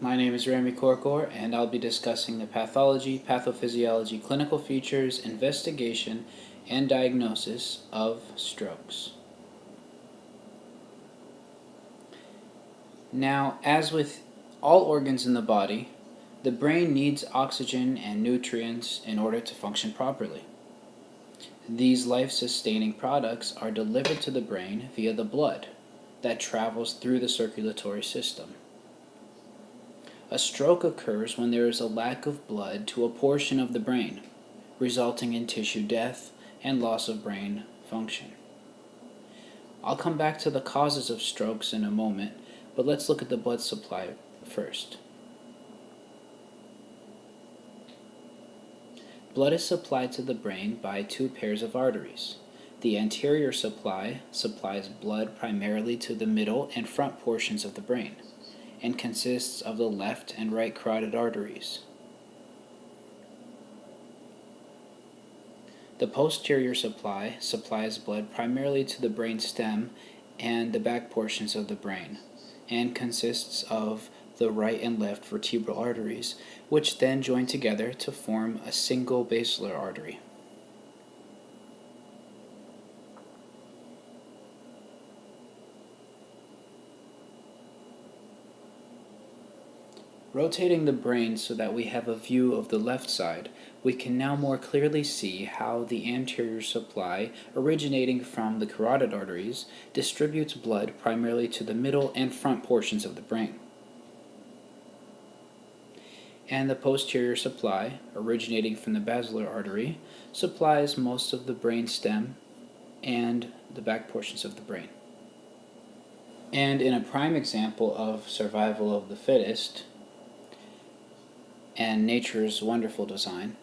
My name is Rami Korkor, and I'll be discussing the pathology, pathophysiology, clinical features, investigation, and diagnosis of strokes. Now, as with all organs in the body, the brain needs oxygen and nutrients in order to function properly. These life-sustaining products are delivered to the brain via the blood that travels through the circulatory system. A stroke occurs when there is a lack of blood to a portion of the brain, resulting in tissue death and loss of brain function. I'll come back to the causes of strokes in a moment, but let's look at the blood supply first. Blood is supplied to the brain by two pairs of arteries. The anterior supply supplies blood primarily to the middle and front portions of the brain, and consists of the left and right carotid arteries. The posterior supply supplies blood primarily to the brain stem and the back portions of the brain, and consists of the right and left vertebral arteries, which then join together to form a single basilar artery. Rotating the brain so that we have a view of the left side, we can now more clearly see how the anterior supply, originating from the carotid arteries, distributes blood primarily to the middle and front portions of the brain. And the posterior supply, originating from the basilar artery, supplies most of the brain stem and the back portions of the brain. And in a prime example of survival of the fittest, and nature's wonderful design,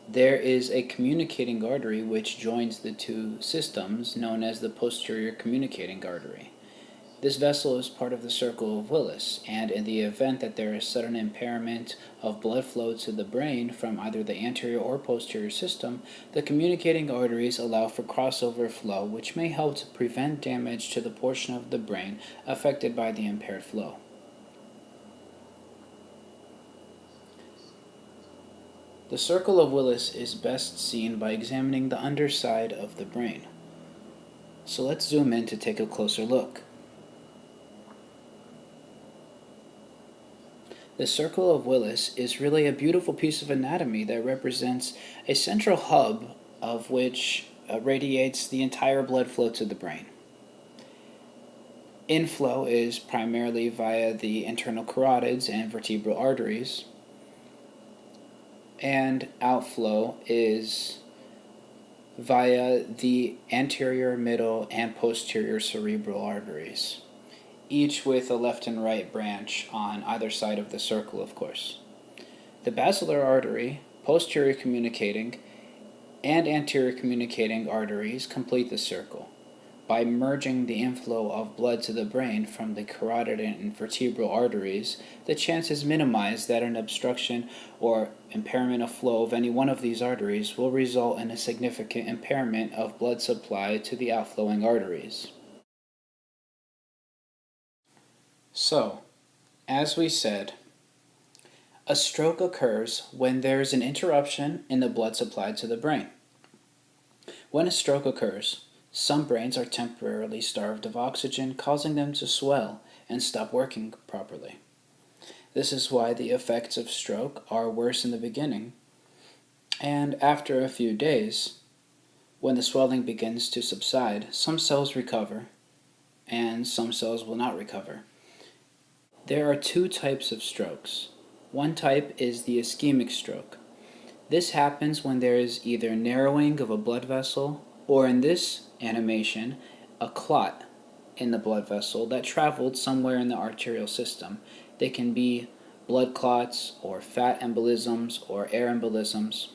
there is a communicating artery which joins the two systems, known as the posterior communicating artery. This vessel is part of the circle of Willis, and in the event that there is sudden impairment of blood flow to the brain from either the anterior or posterior system, the communicating arteries allow for crossover flow, which may help to prevent damage to the portion of the brain affected by the impaired flow. The circle of Willis is best seen by examining the underside of the brain. So let's zoom in to take a closer look. The circle of Willis is really a beautiful piece of anatomy that represents a central hub of which radiates the entire blood flow to the brain. Inflow is primarily via the internal carotids and vertebral arteries, and outflow is via the anterior, middle, and posterior cerebral arteries, each with a left and right branch on either side of the circle, of course. The basilar artery, posterior communicating, and anterior communicating arteries complete the circle. By merging the inflow of blood to the brain from the carotid and vertebral arteries, the chance is minimized that an obstruction or impairment of flow of any one of these arteries will result in a significant impairment of blood supply to the outflowing arteries. So, as we said, a stroke occurs when there is an interruption in the blood supply to the brain. When a stroke occurs, some brains are temporarily starved of oxygen, causing them to swell and stop working properly. This is why the effects of stroke are worse in the beginning, and after a few days, when the swelling begins to subside, some cells recover, and some cells will not recover. There are two types of strokes. One type is the ischemic stroke. This happens when there is either narrowing of a blood vessel, or in this animation, a clot in the blood vessel that traveled somewhere in the arterial system. They can be blood clots, or fat embolisms, or air embolisms.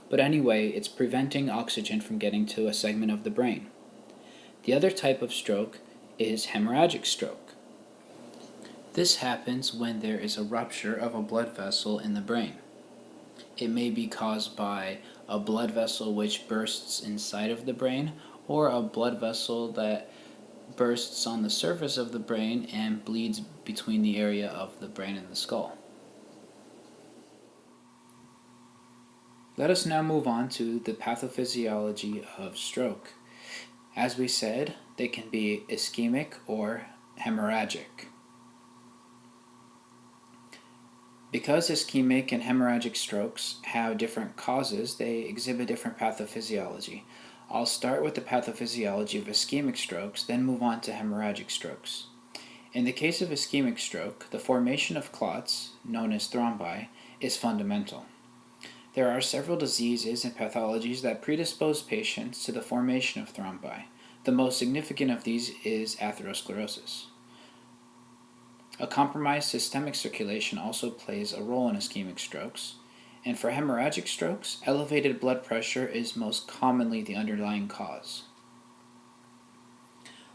But anyway, it's preventing oxygen from getting to a segment of the brain. The other type of stroke is hemorrhagic stroke. This happens when there is a rupture of a blood vessel in the brain. It may be caused by a blood vessel which bursts inside of the brain, or a blood vessel that bursts on the surface of the brain and bleeds between the area of the brain and the skull. Let us now move on to the pathophysiology of stroke. As we said, they can be ischemic or hemorrhagic. Because ischemic and hemorrhagic strokes have different causes, they exhibit different pathophysiology. I'll start with the pathophysiology of ischemic strokes, then move on to hemorrhagic strokes. In the case of ischemic stroke, the formation of clots, known as thrombi, is fundamental. There are several diseases and pathologies that predispose patients to the formation of thrombi. The most significant of these is atherosclerosis. A compromised systemic circulation also plays a role in ischemic strokes, and for hemorrhagic strokes, elevated blood pressure is most commonly the underlying cause.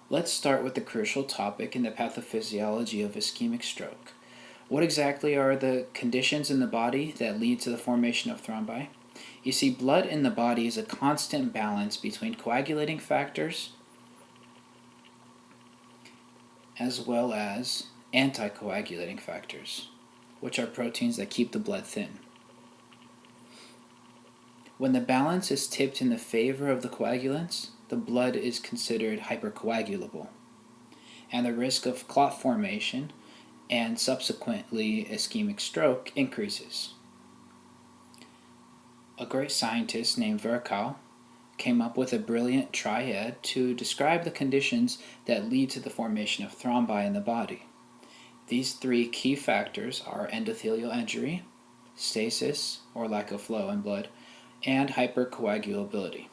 Let's start with the crucial topic in the pathophysiology of ischemic stroke. What exactly are the conditions in the body that lead to the formation of thrombi? You see, blood in the body is a constant balance between coagulating factors as well as anticoagulating factors, which are proteins that keep the blood thin. When the balance is tipped in the favor of the coagulants, the blood is considered hypercoagulable, and the risk of clot formation and subsequently ischemic stroke increases. A great scientist named Virchow came up with a brilliant triad to describe the conditions that lead to the formation of thrombi in the body. These three key factors are endothelial injury, stasis, or lack of flow in blood, and hypercoagulability.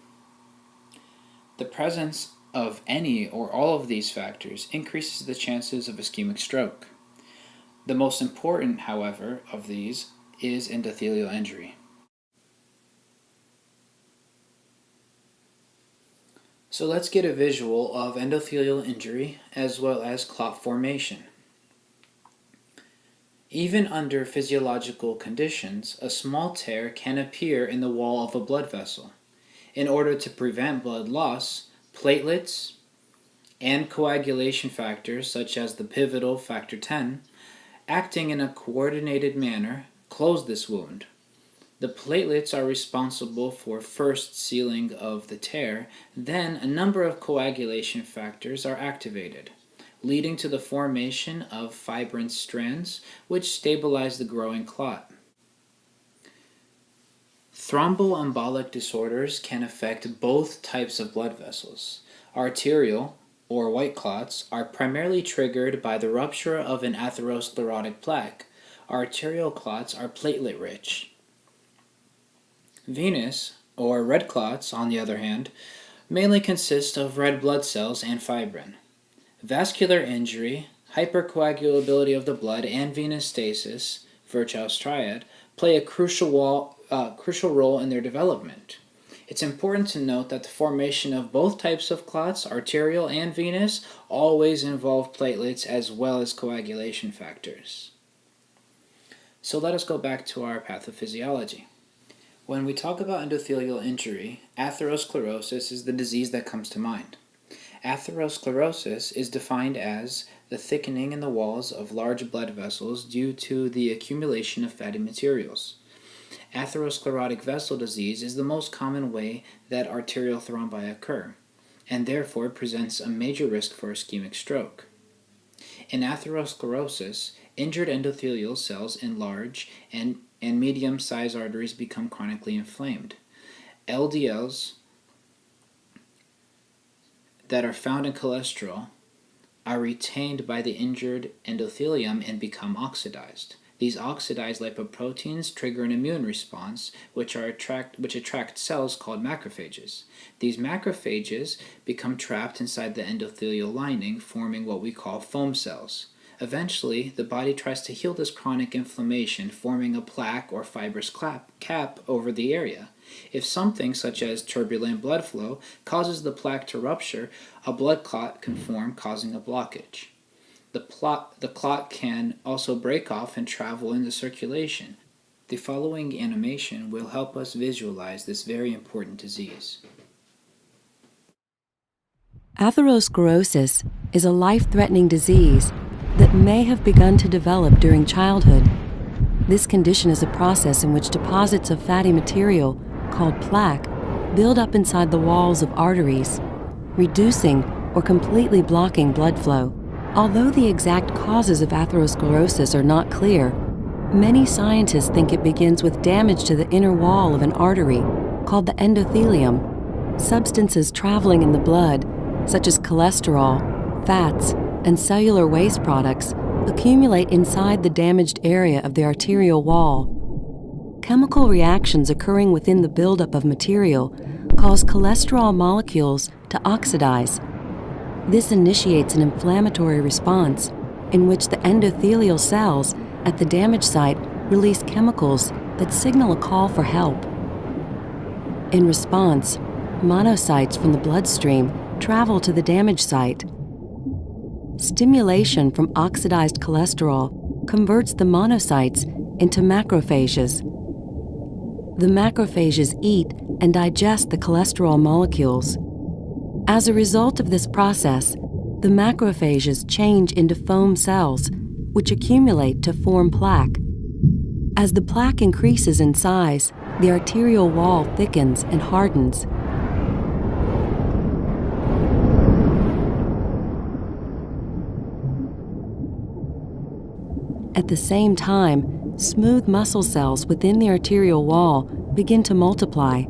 The presence of any or all of these factors increases the chances of ischemic stroke. The most important, however, of these is endothelial injury. So let's get a visual of endothelial injury as well as clot formation. Even under physiological conditions, a small tear can appear in the wall of a blood vessel. In order to prevent blood loss, platelets and coagulation factors such as the pivotal factor 10, acting in a coordinated manner, close this wound. The platelets are responsible for first sealing of the tear, then a number of coagulation factors are activated, leading to the formation of fibrin strands which stabilize the growing clot. Thromboembolic disorders can affect both types of blood vessels. Arterial, or white clots, are primarily triggered by the rupture of an atherosclerotic plaque. Arterial clots are platelet-rich. Venous, or red clots, on the other hand, mainly consist of red blood cells and fibrin. Vascular injury, hypercoagulability of the blood, and venous stasis, Virchow's triad, play a crucial role in their development. It's important to note that the formation of both types of clots, arterial and venous, always involve platelets as well as coagulation factors. So let us go back to our pathophysiology. When we talk about endothelial injury, atherosclerosis is the disease that comes to mind. Atherosclerosis is defined as the thickening in the walls of large blood vessels due to the accumulation of fatty materials. Atherosclerotic vessel disease is the most common way that arterial thrombi occur, and therefore presents a major risk for ischemic stroke. In atherosclerosis, injured endothelial cells enlarge and medium-sized arteries become chronically inflamed. LDLs that are found in cholesterol are retained by the injured endothelium and become oxidized. These oxidized lipoproteins trigger an immune response, which attract cells called macrophages. These macrophages become trapped inside the endothelial lining, forming what we call foam cells. Eventually, the body tries to heal this chronic inflammation, forming a plaque or fibrous cap over the area. If something such as turbulent blood flow causes the plaque to rupture, a blood clot can form, causing a blockage. The clot can also break off and travel into circulation. The following animation will help us visualize this very important disease. Atherosclerosis is a life-threatening disease that may have begun to develop during childhood. This condition is a process in which deposits of fatty material, called plaque, build up inside the walls of arteries, reducing or completely blocking blood flow. Although the exact causes of atherosclerosis are not clear, many scientists think it begins with damage to the inner wall of an artery, called the endothelium. Substances traveling in the blood, such as cholesterol, fats, and cellular waste products, accumulate inside the damaged area of the arterial wall. Chemical reactions occurring within the buildup of material cause cholesterol molecules to oxidize. This initiates an inflammatory response in which the endothelial cells at the damaged site release chemicals that signal a call for help. In response, monocytes from the bloodstream travel to the damaged site. Stimulation from oxidized cholesterol converts the monocytes into macrophages. The macrophages eat and digest the cholesterol molecules. As a result of this process, the macrophages change into foam cells, which accumulate to form plaque. As the plaque increases in size, the arterial wall thickens and hardens. At the same time, smooth muscle cells within the arterial wall begin to multiply.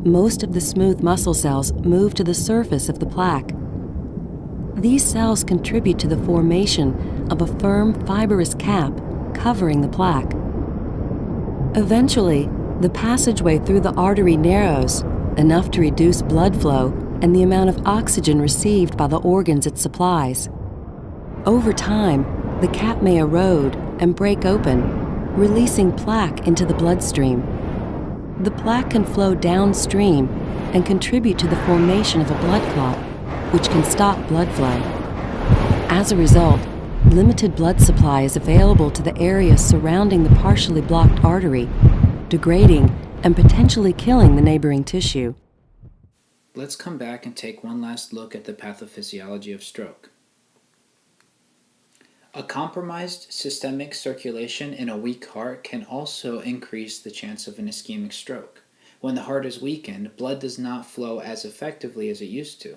Most of the smooth muscle cells move to the surface of the plaque. These cells contribute to the formation of a firm, fibrous cap covering the plaque. Eventually, the passageway through the artery narrows enough to reduce blood flow and the amount of oxygen received by the organs it supplies. Over time, the cap may erode and break open, releasing plaque into the bloodstream. The plaque can flow downstream and contribute to the formation of a blood clot, which can stop blood flow. As a result, limited blood supply is available to the area surrounding the partially blocked artery, degrading and potentially killing the neighboring tissue. Let's come back and take one last look at the pathophysiology of stroke. A compromised systemic circulation in a weak heart can also increase the chance of an ischemic stroke. When the heart is weakened, blood does not flow as effectively as it used to.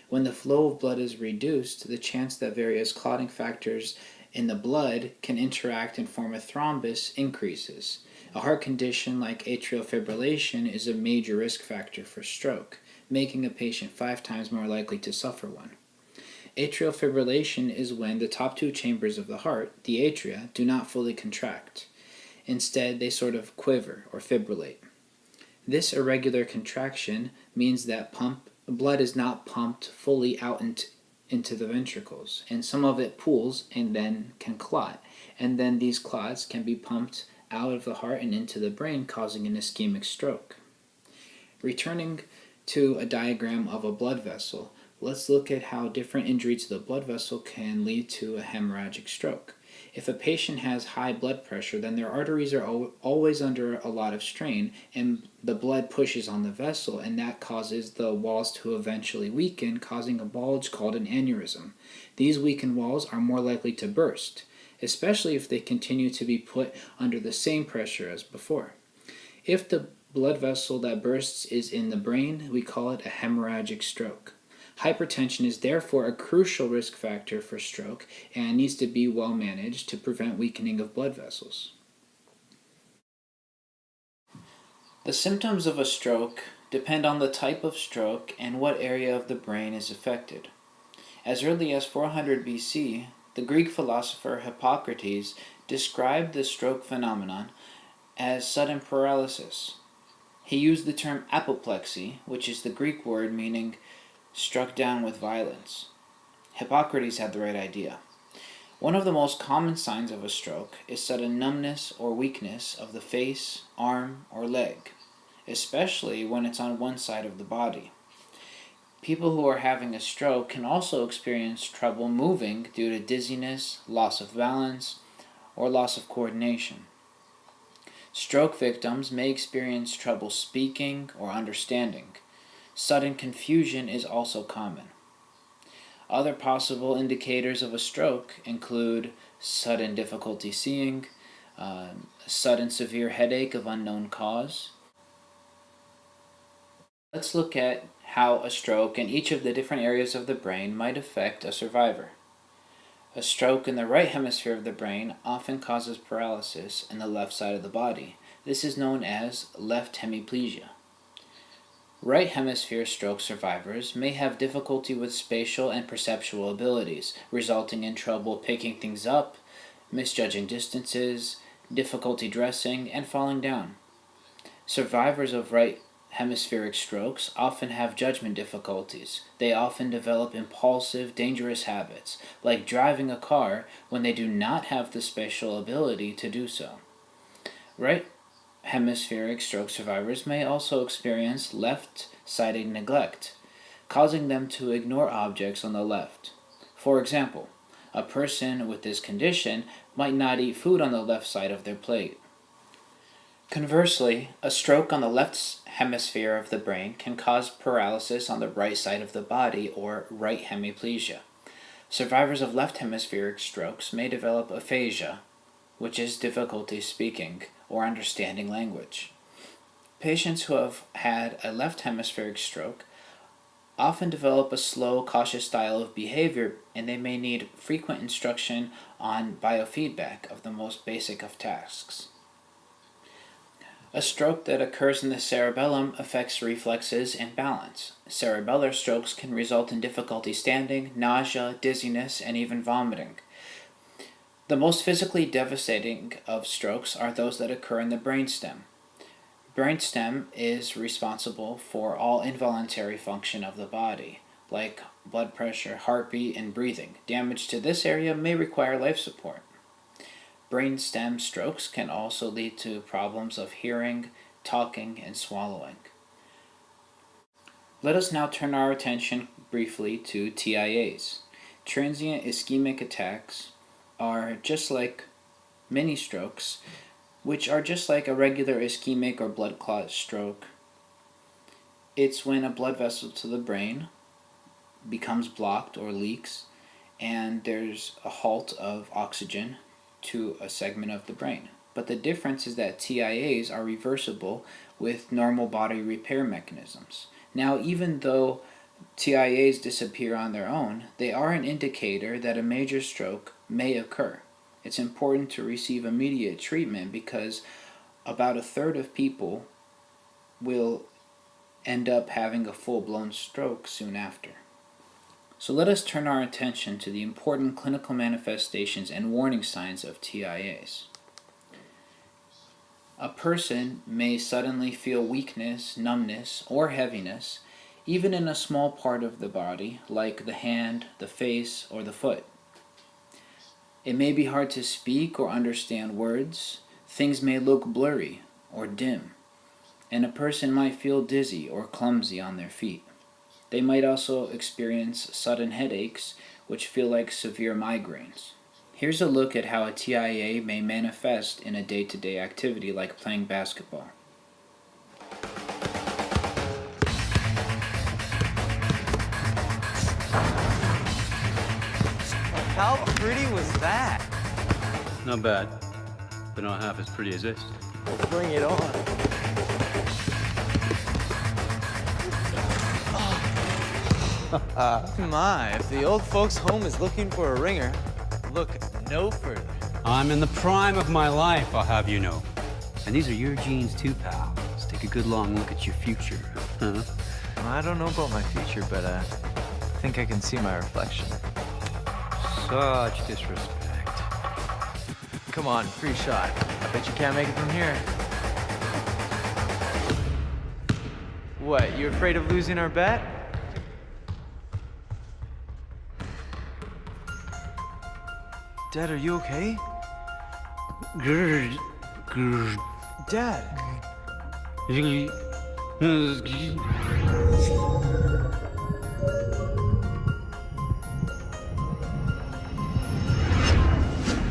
When the flow of blood is reduced, the chance that various clotting factors in the blood can interact and form a thrombus increases. A heart condition like atrial fibrillation is a major risk factor for stroke, making a patient 5 times more likely to suffer one. Atrial fibrillation is when the top 2 chambers of the heart, the atria, do not fully contract. Instead, they sort of quiver or fibrillate. This irregular contraction means that blood is not pumped fully out into the ventricles, and some of it pools and then can clot, and then these clots can be pumped out of the heart and into the brain, causing an ischemic stroke. Returning to a diagram of a blood vessel, let's look at how different injury to the blood vessel can lead to a hemorrhagic stroke. If a patient has high blood pressure, then their arteries are always under a lot of strain, and the blood pushes on the vessel, and that causes the walls to eventually weaken, causing a bulge called an aneurysm. These weakened walls are more likely to burst, especially if they continue to be put under the same pressure as before. If the blood vessel that bursts is in the brain, we call it a hemorrhagic stroke. Hypertension is therefore a crucial risk factor for stroke and needs to be well managed to prevent weakening of blood vessels. The symptoms of a stroke depend on the type of stroke and what area of the brain is affected. As early as 400 BC, the Greek philosopher Hippocrates described the stroke phenomenon as sudden paralysis. He used the term apoplexy, which is the Greek word meaning struck down with violence. Hippocrates had the right idea. One of the most common signs of a stroke is sudden numbness or weakness of the face, arm, or leg, especially when it's on one side of the body. People who are having a stroke can also experience trouble moving due to dizziness, loss of balance, or loss of coordination. Stroke victims may experience trouble speaking or understanding. Sudden confusion is also common. Other possible indicators of a stroke include sudden difficulty seeing, sudden severe headache of unknown cause. Let's look at how a stroke in each of the different areas of the brain might affect a survivor. A stroke in the right hemisphere of the brain often causes paralysis in the left side of the body. This is known as left hemiplegia. Right hemisphere stroke survivors may have difficulty with spatial and perceptual abilities, resulting in trouble picking things up, misjudging distances, difficulty dressing, and falling down. Survivors of right hemispheric strokes often have judgment difficulties. They often develop impulsive, dangerous habits, like driving a car when they do not have the spatial ability to do so. Right hemispheric stroke survivors may also experience left-sided neglect, causing them to ignore objects on the left. For example, a person with this condition might not eat food on the left side of their plate. Conversely, a stroke on the left hemisphere of the brain can cause paralysis on the right side of the body, or right hemiplegia. Survivors of left hemispheric strokes may develop aphasia, which is difficulty speaking or understanding language. Patients who have had a left hemispheric stroke often develop a slow, cautious style of behavior, and they may need frequent instruction on biofeedback of the most basic of tasks. A stroke that occurs in the cerebellum affects reflexes and balance. Cerebellar strokes can result in difficulty standing, nausea, dizziness, and even vomiting. The most physically devastating of strokes are those that occur in the brainstem. Brainstem is responsible for all involuntary function of the body, like blood pressure, heartbeat, and breathing. Damage to this area may require life support. Brainstem strokes can also lead to problems of hearing, talking, and swallowing. Let us now turn our attention briefly to TIAs. Transient ischemic attacks are just like mini strokes, which are just like a regular ischemic or blood clot stroke. It's when a blood vessel to the brain becomes blocked or leaks, and there's a halt of oxygen to a segment of the brain. But the difference is that TIAs are reversible with normal body repair mechanisms. Now, even though TIAs disappear on their own, they are an indicator that a major stroke may occur. It's important to receive immediate treatment because about a third of people will end up having a full-blown stroke soon after. So let us turn our attention to the important clinical manifestations and warning signs of TIAs. A person may suddenly feel weakness, numbness, or heaviness, even in a small part of the body, like the hand, the face, or the foot. It may be hard to speak or understand words. Things may look blurry or dim, and a person might feel dizzy or clumsy on their feet. They might also experience sudden headaches, which feel like severe migraines. Here's a look at how a TIA may manifest in a day-to-day activity like playing basketball. How pretty was that? Not bad, but not half as pretty as this. Well, bring it on. My, if the old folks' home is looking for a ringer, look no further. I'm in the prime of my life, I'll have you know. And these are your genes too, pal. Let's take a good long look at your future. Huh? Well, I don't know about my future, but I think I can see my reflection. Such disrespect. Come on, free shot. I bet you can't make it from here. What, you afraid of losing our bet? Dad, are you okay? Dad.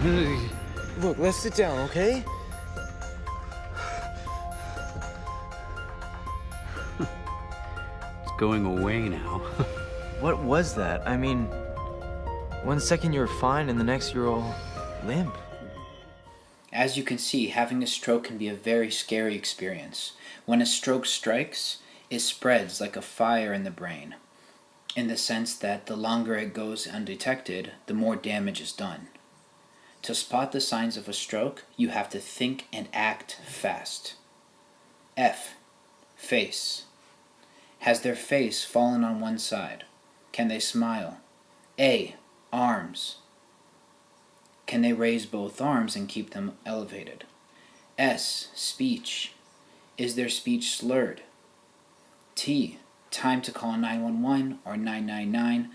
Look, let's sit down, okay? It's going away now. What was that? I mean, 1 second you're fine and the next you're all limp. As you can see, having a stroke can be a very scary experience. When a stroke strikes, it spreads like a fire in the brain, in the sense that the longer it goes undetected, the more damage is done. To spot the signs of a stroke, you have to think and act fast. F. Face. Has their face fallen on one side? Can they smile? A. Arms. Can they raise both arms and keep them elevated? S. Speech. Is their speech slurred? T. Time to call 911 or 999,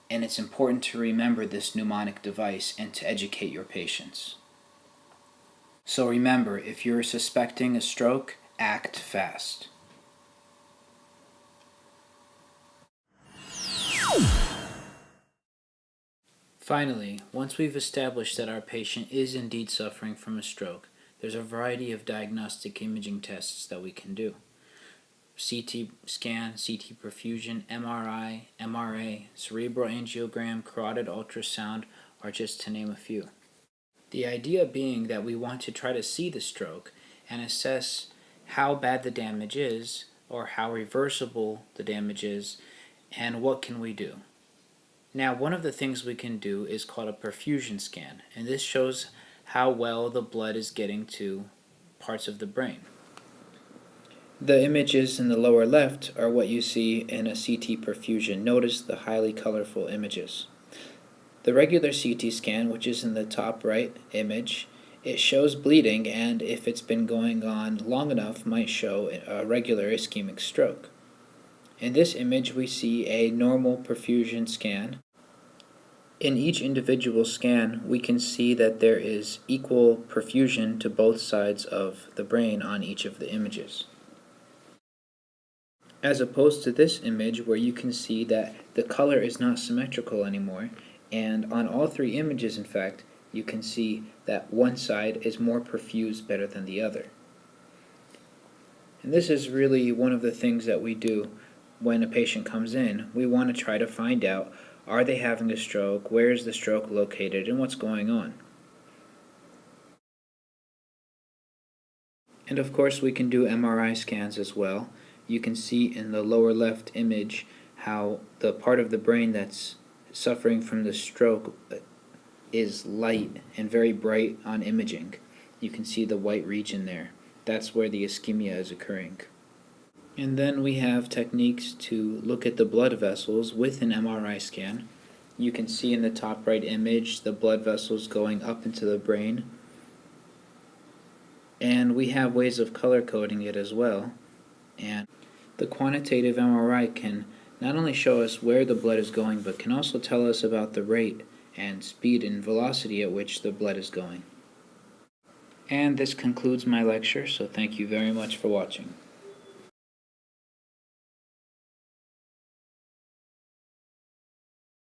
and it's important to remember this mnemonic device and to educate your patients. So remember, if you're suspecting a stroke, act fast. Finally, once we've established that our patient is indeed suffering from a stroke, there's a variety of diagnostic imaging tests that we can do. CT scan, CT perfusion, MRI, MRA, cerebral angiogram, carotid ultrasound are just to name a few. The idea being that we want to try to see the stroke and assess how bad the damage is or how reversible the damage is and what can we do. Now, one of the things we can do is called a perfusion scan, and this shows how well the blood is getting to parts of the brain. The images in the lower left are what you see in a CT perfusion. Notice the highly colorful images. The regular CT scan, which is in the top right image, it shows bleeding, and if it's been going on long enough, might show a regular ischemic stroke. In this image, we see a normal perfusion scan. In each individual scan, we can see that there is equal perfusion to both sides of the brain on each of the images. As opposed to this image where you can see that the color is not symmetrical anymore, and on all three images, in fact, you can see that one side is more perfused better than the other. And this is really one of the things that we do when a patient comes in. We want to try to find out, are they having a stroke, where is the stroke located, and what's going on. And of course we can do MRI scans as well. You can see in the lower left image how the part of the brain that's suffering from the stroke is light and very bright on imaging. You can see the white region there. That's where the ischemia is occurring. And then we have techniques to look at the blood vessels with an MRI scan. You can see in the top right image the blood vessels going up into the brain. And we have ways of color coding it as well. And the quantitative MRI can not only show us where the blood is going, but can also tell us about the rate and speed and velocity at which the blood is going. And this concludes my lecture, so thank you very much for watching.